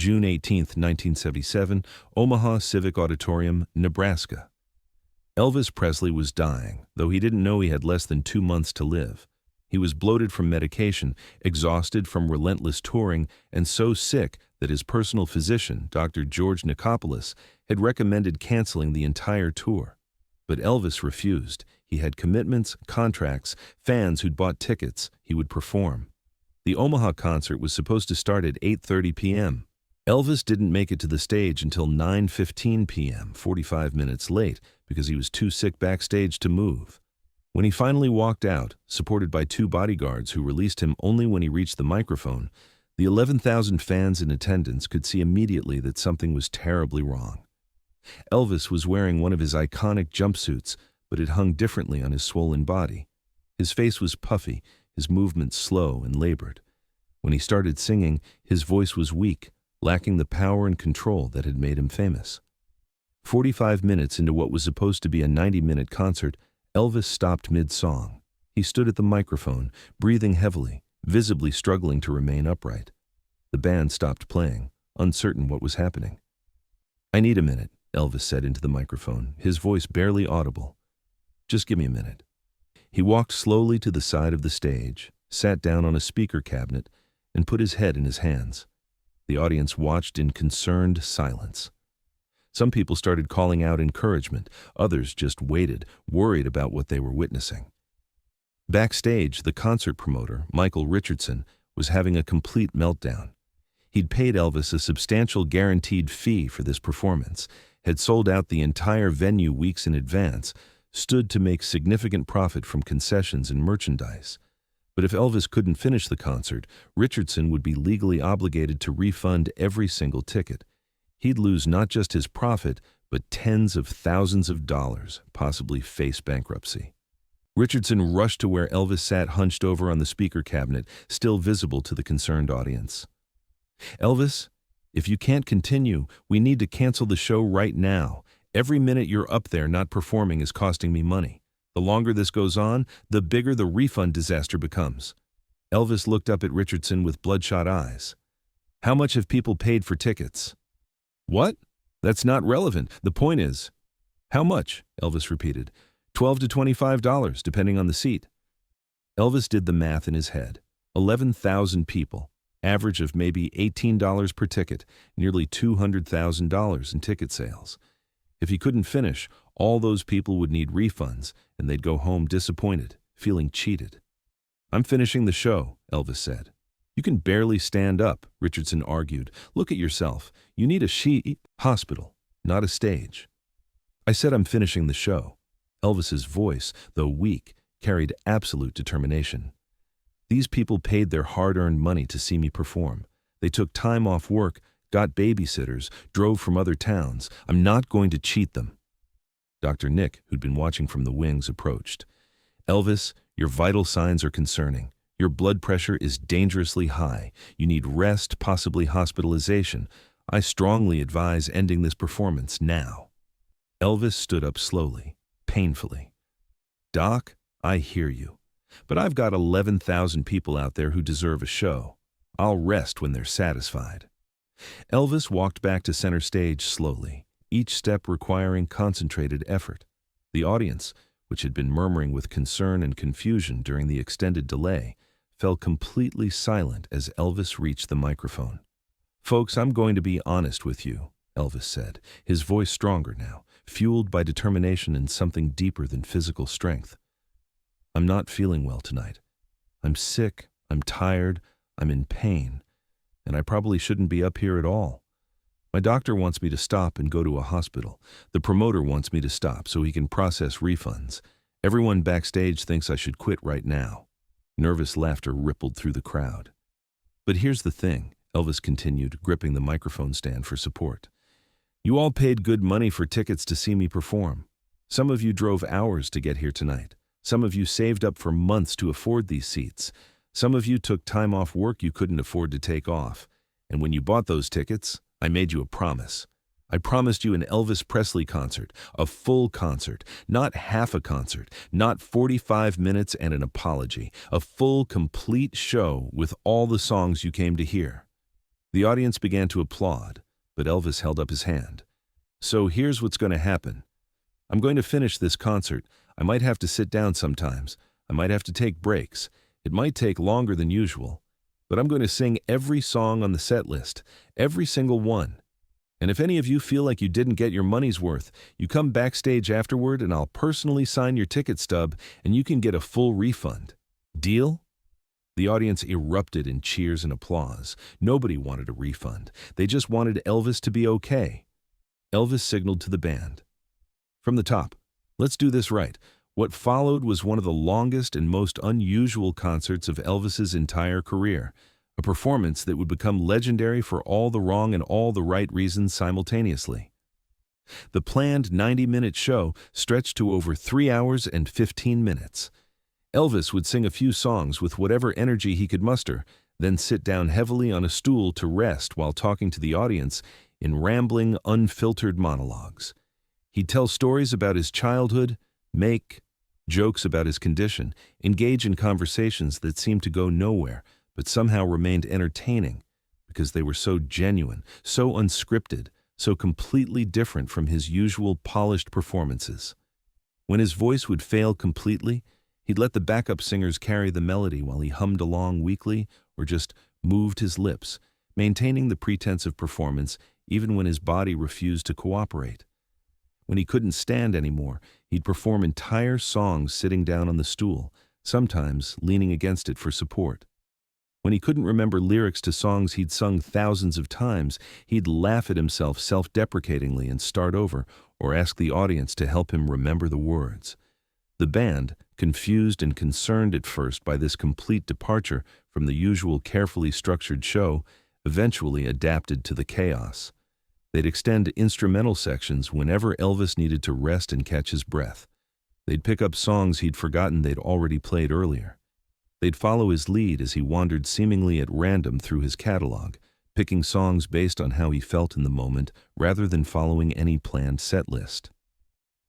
June 18, 1977, Omaha Civic Auditorium, Nebraska. Elvis Presley was dying, though he didn't know he had less than 2 months to live. He was bloated from medication, exhausted from relentless touring, and so sick that his personal physician, Dr. George Nikopoulos, had recommended canceling the entire tour. But Elvis refused. He had commitments, contracts, fans who'd bought tickets. He would perform. The Omaha concert was supposed to start at 8:30 p.m. Elvis didn't make it to the stage until 9:15 p.m., 45 minutes late, because he was too sick backstage to move. When he finally walked out, supported by 2 bodyguards who released him only when he reached the microphone, the 11,000 fans in attendance could see immediately that something was terribly wrong. Elvis was wearing one of his iconic jumpsuits, but it hung differently on his swollen body. His face was puffy, his movements slow and labored. When he started singing, his voice was weak, lacking the power and control that had made him famous. 45 minutes into what was supposed to be a 90-minute concert, Elvis stopped mid-song. He stood at the microphone, breathing heavily, visibly struggling to remain upright. The band stopped playing, uncertain what was happening. "I need a minute," Elvis said into the microphone, his voice barely audible. "Just give me a minute." He walked slowly to the side of the stage, sat down on a speaker cabinet, and put his head in his hands. The audience watched in concerned silence. Some people started calling out encouragement. Others just waited, worried about what they were witnessing. Backstage, the concert promoter, Michael Richardson, was having a complete meltdown. He'd paid Elvis a substantial guaranteed fee for this performance, had sold out the entire venue weeks in advance, stood to make significant profit from concessions and merchandise. But if Elvis couldn't finish the concert, Richardson would be legally obligated to refund every single ticket. He'd lose not just his profit, but tens of thousands of dollars, possibly face bankruptcy. Richardson rushed to where Elvis sat hunched over on the speaker cabinet, still visible to the concerned audience. "Elvis, if you can't continue, we need to cancel the show right now. Every minute you're up there not performing is costing me money. The longer this goes on, the bigger the refund disaster becomes." Elvis looked up at Richardson with bloodshot eyes. "How much have people paid for tickets?" "What? That's not relevant. The point is..." "How much?" Elvis repeated. $12 to $25, depending on the seat." Elvis did the math in his head. 11,000 people, average of maybe $18 per ticket, nearly $200,000 in ticket sales. If he couldn't finish, all those people would need refunds, and they'd go home disappointed, feeling cheated. "I'm finishing the show," Elvis said. "You can barely stand up," Richardson argued. "Look at yourself. You need a hospital, not a stage." "I said I'm finishing the show." Elvis's voice, though weak, carried absolute determination. "These people paid their hard-earned money to see me perform. They took time off work, got babysitters, drove from other towns. I'm not going to cheat them." Dr. Nick, who'd been watching from the wings, approached. "Elvis, your vital signs are concerning. Your blood pressure is dangerously high. You need rest, possibly hospitalization. I strongly advise ending this performance now." Elvis stood up slowly, painfully. "Doc, I hear you. But I've got 11,000 people out there who deserve a show. I'll rest when they're satisfied." Elvis walked back to center stage slowly, each step requiring concentrated effort. The audience, which had been murmuring with concern and confusion during the extended delay, fell completely silent as Elvis reached the microphone. "Folks, I'm going to be honest with you," Elvis said, his voice stronger now, fueled by determination and something deeper than physical strength. "I'm not feeling well tonight. I'm sick, I'm tired, I'm in pain, and I probably shouldn't be up here at all. My doctor wants me to stop and go to a hospital. The promoter wants me to stop so he can process refunds. Everyone backstage thinks I should quit right now." Nervous laughter rippled through the crowd. "But here's the thing," Elvis continued, gripping the microphone stand for support. "You all paid good money for tickets to see me perform. Some of you drove hours to get here tonight. Some of you saved up for months to afford these seats. Some of you took time off work you couldn't afford to take off. And when you bought those tickets, I made you a promise. I promised you an Elvis Presley concert, a full concert, not half a concert, not 45 minutes and an apology, a full, complete show with all the songs you came to hear. The audience began to applaud, but Elvis held up his hand. "So here's what's going to happen. I'm going to finish this concert. I might have to sit down sometimes. I might have to take breaks. It might take longer than usual. But I'm going to sing every song on the set list, every single one. And if any of you feel like you didn't get your money's worth, you come backstage afterward and I'll personally sign your ticket stub and you can get a full refund. Deal?" The audience erupted in cheers and applause. Nobody wanted a refund. They just wanted Elvis to be okay. Elvis signaled to the band. "From the top, let's do this right." What followed was one of the longest and most unusual concerts of Elvis's entire career, a performance that would become legendary for all the wrong and all the right reasons simultaneously. The planned 90-minute show stretched to over 3 hours and 15 minutes. Elvis would sing a few songs with whatever energy he could muster, then sit down heavily on a stool to rest while talking to the audience in rambling, unfiltered monologues. He'd tell stories about his childhood, make jokes about his condition, engage in conversations that seemed to go nowhere, but somehow remained entertaining because they were so genuine, so unscripted, so completely different from his usual polished performances. When his voice would fail completely, he'd let the backup singers carry the melody while he hummed along weakly or just moved his lips, maintaining the pretense of performance even when his body refused to cooperate. When he couldn't stand anymore, he'd perform entire songs sitting down on the stool, sometimes leaning against it for support. When he couldn't remember lyrics to songs he'd sung thousands of times, he'd laugh at himself self-deprecatingly and start over, or ask the audience to help him remember the words. The band, confused and concerned at first by this complete departure from the usual carefully structured show, eventually adapted to the chaos. They'd extend instrumental sections whenever Elvis needed to rest and catch his breath. They'd pick up songs he'd forgotten they'd already played earlier. They'd follow his lead as he wandered seemingly at random through his catalog, picking songs based on how he felt in the moment rather than following any planned set list.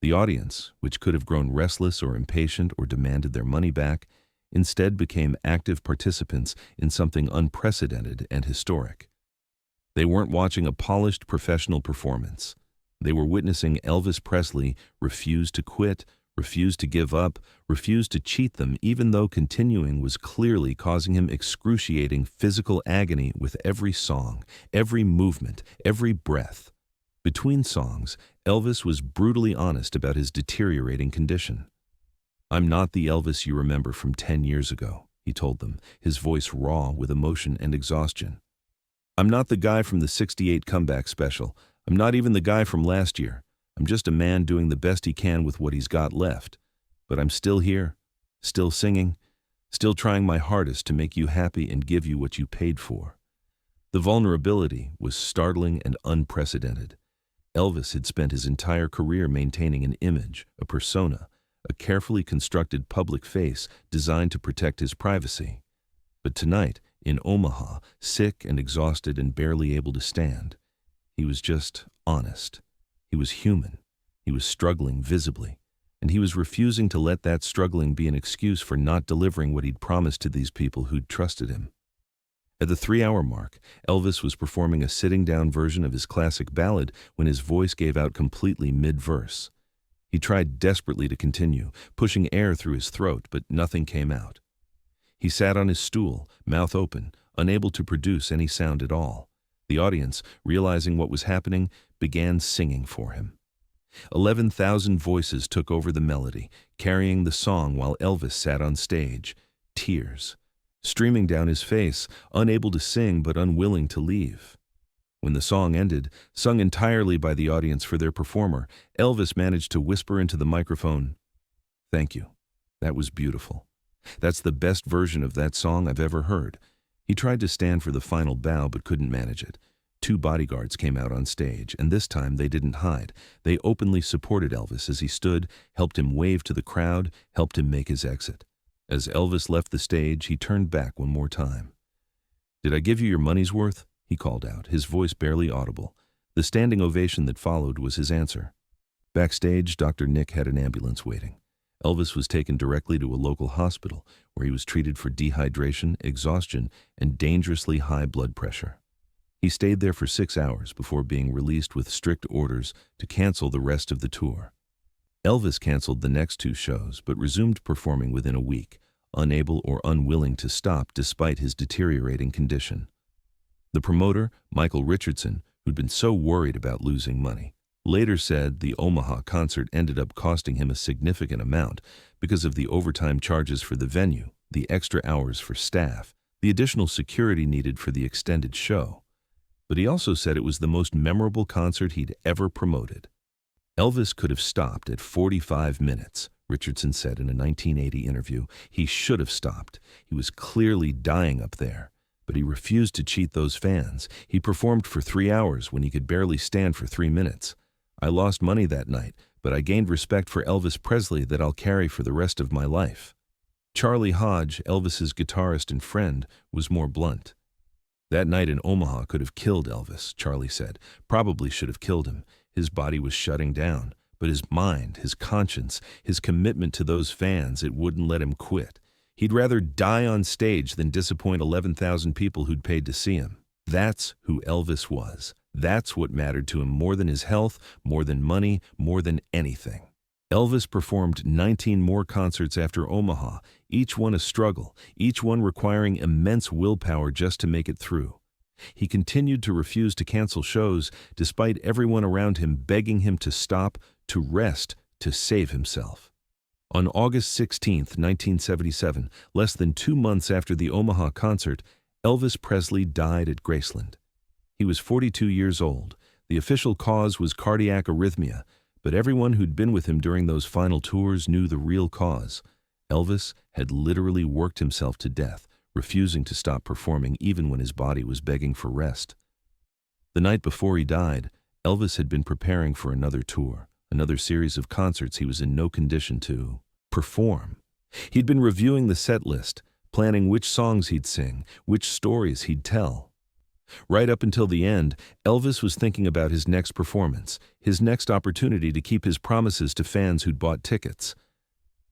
The audience, which could have grown restless or impatient or demanded their money back, instead became active participants in something unprecedented and historic. They weren't watching a polished professional performance. They were witnessing Elvis Presley refuse to quit, refuse to give up, refuse to cheat them even though continuing was clearly causing him excruciating physical agony with every song, every movement, every breath. Between songs, Elvis was brutally honest about his deteriorating condition. "I'm not the Elvis you remember from 10 years ago," he told them, his voice raw with emotion and exhaustion. "I'm not the guy from the '68 comeback special. I'm not even the guy from last year. I'm just a man doing the best he can with what he's got left. But I'm still here, still singing, still trying my hardest to make you happy and give you what you paid for." The vulnerability was startling and unprecedented. Elvis had spent his entire career maintaining an image, a persona, a carefully constructed public face designed to protect his privacy. But tonight, in Omaha, sick and exhausted and barely able to stand, he was just honest. He was human. He was struggling visibly, and he was refusing to let that struggling be an excuse for not delivering what he'd promised to these people who'd trusted him. At the 3-hour mark, Elvis was performing a sitting-down version of his classic ballad when his voice gave out completely mid-verse. He tried desperately to continue, pushing air through his throat, but nothing came out. He sat on his stool, mouth open, unable to produce any sound at all. The audience, realizing what was happening, began singing for him. 11,000 voices took over the melody, carrying the song while Elvis sat on stage, tears streaming down his face, unable to sing but unwilling to leave. When the song ended, sung entirely by the audience for their performer, Elvis managed to whisper into the microphone, "Thank you. That was beautiful. That's the best version of that song I've ever heard." He tried to stand for the final bow but couldn't manage it. 2 bodyguards came out on stage, and this time they didn't hide. They openly supported Elvis as he stood, helped him wave to the crowd, helped him make his exit. As Elvis left the stage, he turned back one more time. "Did I give you your money's worth?" he called out, his voice barely audible. The standing ovation that followed was his answer. Backstage, Dr. Nick had an ambulance waiting. Elvis was taken directly to a local hospital where he was treated for dehydration, exhaustion, and dangerously high blood pressure. He stayed there for 6 hours before being released with strict orders to cancel the rest of the tour. Elvis canceled the next 2 shows but resumed performing within a week, unable or unwilling to stop despite his deteriorating condition. The promoter, Michael Richardson, who'd been so worried about losing money, later said the Omaha concert ended up costing him a significant amount because of the overtime charges for the venue, the extra hours for staff, the additional security needed for the extended show. But he also said it was the most memorable concert he'd ever promoted. Elvis could have stopped at 45 minutes, Richardson said in a 1980 interview. He should have stopped. He was clearly dying up there. But he refused to cheat those fans. He performed for 3 hours when he could barely stand for 3 minutes. I lost money that night, but I gained respect for Elvis Presley that I'll carry for the rest of my life. Charlie Hodge, Elvis's guitarist and friend, was more blunt. That night in Omaha could have killed Elvis, Charlie said. Probably should have killed him. His body was shutting down, but his mind, his conscience, his commitment to those fans, it wouldn't let him quit. He'd rather die on stage than disappoint 11,000 people who'd paid to see him. That's who Elvis was. That's what mattered to him more than his health, more than money, more than anything. Elvis performed 19 more concerts after Omaha, each one a struggle, each one requiring immense willpower just to make it through. He continued to refuse to cancel shows despite everyone around him begging him to stop, to rest, to save himself. On August 16, 1977, less than 2 months after the Omaha concert, Elvis Presley died at Graceland. He was 42 years old. The official cause was cardiac arrhythmia, but everyone who'd been with him during those final tours knew the real cause. Elvis had literally worked himself to death, refusing to stop performing even when his body was begging for rest. The night before he died, Elvis had been preparing for another tour, another series of concerts he was in no condition to perform. He'd been reviewing the set list, planning which songs he'd sing, which stories he'd tell. Right up until the end, Elvis was thinking about his next performance, his next opportunity to keep his promises to fans who'd bought tickets.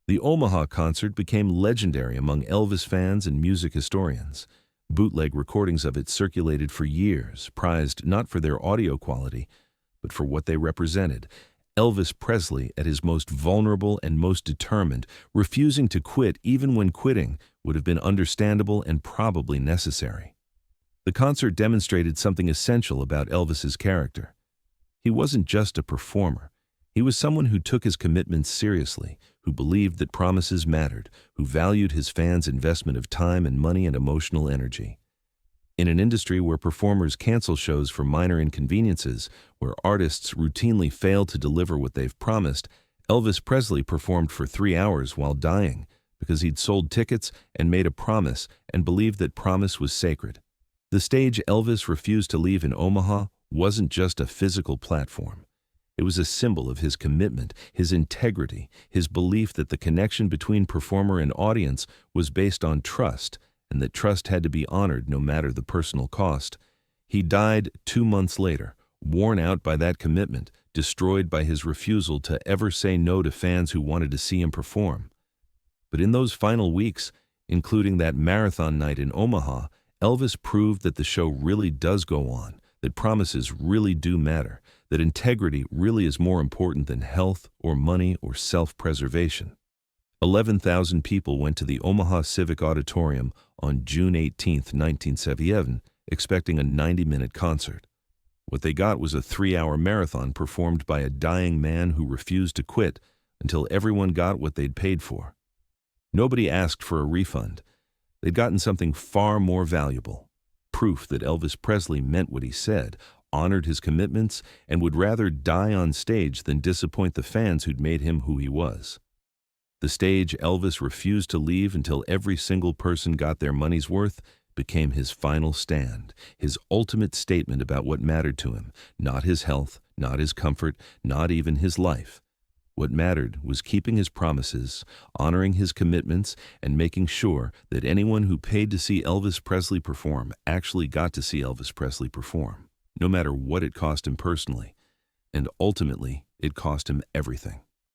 The Omaha concert became legendary among Elvis fans and music historians. Bootleg recordings of it circulated for years, prized not for their audio quality, but for what they represented. Elvis Presley at his most vulnerable and most determined, refusing to quit even when quitting would have been understandable and probably necessary. The concert demonstrated something essential about Elvis's character. He wasn't just a performer. He was someone who took his commitments seriously, who believed that promises mattered, who valued his fans' investment of time and money and emotional energy. In an industry where performers cancel shows for minor inconveniences, where artists routinely fail to deliver what they've promised, Elvis Presley performed for 3 hours while dying because he'd sold tickets and made a promise and believed that promise was sacred. The stage Elvis refused to leave in Omaha wasn't just a physical platform. It was a symbol of his commitment, his integrity, his belief that the connection between performer and audience was based on trust, and that trust had to be honored no matter the personal cost. He died 2 months later, worn out by that commitment, destroyed by his refusal to ever say no to fans who wanted to see him perform. But in those final weeks, including that marathon night in Omaha, Elvis proved that the show really does go on, that promises really do matter, that integrity really is more important than health or money or self-preservation. 11,000 people went to the Omaha Civic Auditorium on June 18, 1977, expecting a 90-minute concert. What they got was a 3-hour marathon performed by a dying man who refused to quit until everyone got what they'd paid for. Nobody asked for a refund. They'd gotten something far more valuable, proof that Elvis Presley meant what he said, honored his commitments, and would rather die on stage than disappoint the fans who'd made him who he was. The stage Elvis refused to leave until every single person got their money's worth became his final stand, his ultimate statement about what mattered to him, not his health, not his comfort, not even his life. What mattered was keeping his promises, honoring his commitments, and making sure that anyone who paid to see Elvis Presley perform actually got to see Elvis Presley perform, no matter what it cost him personally. And ultimately, it cost him everything.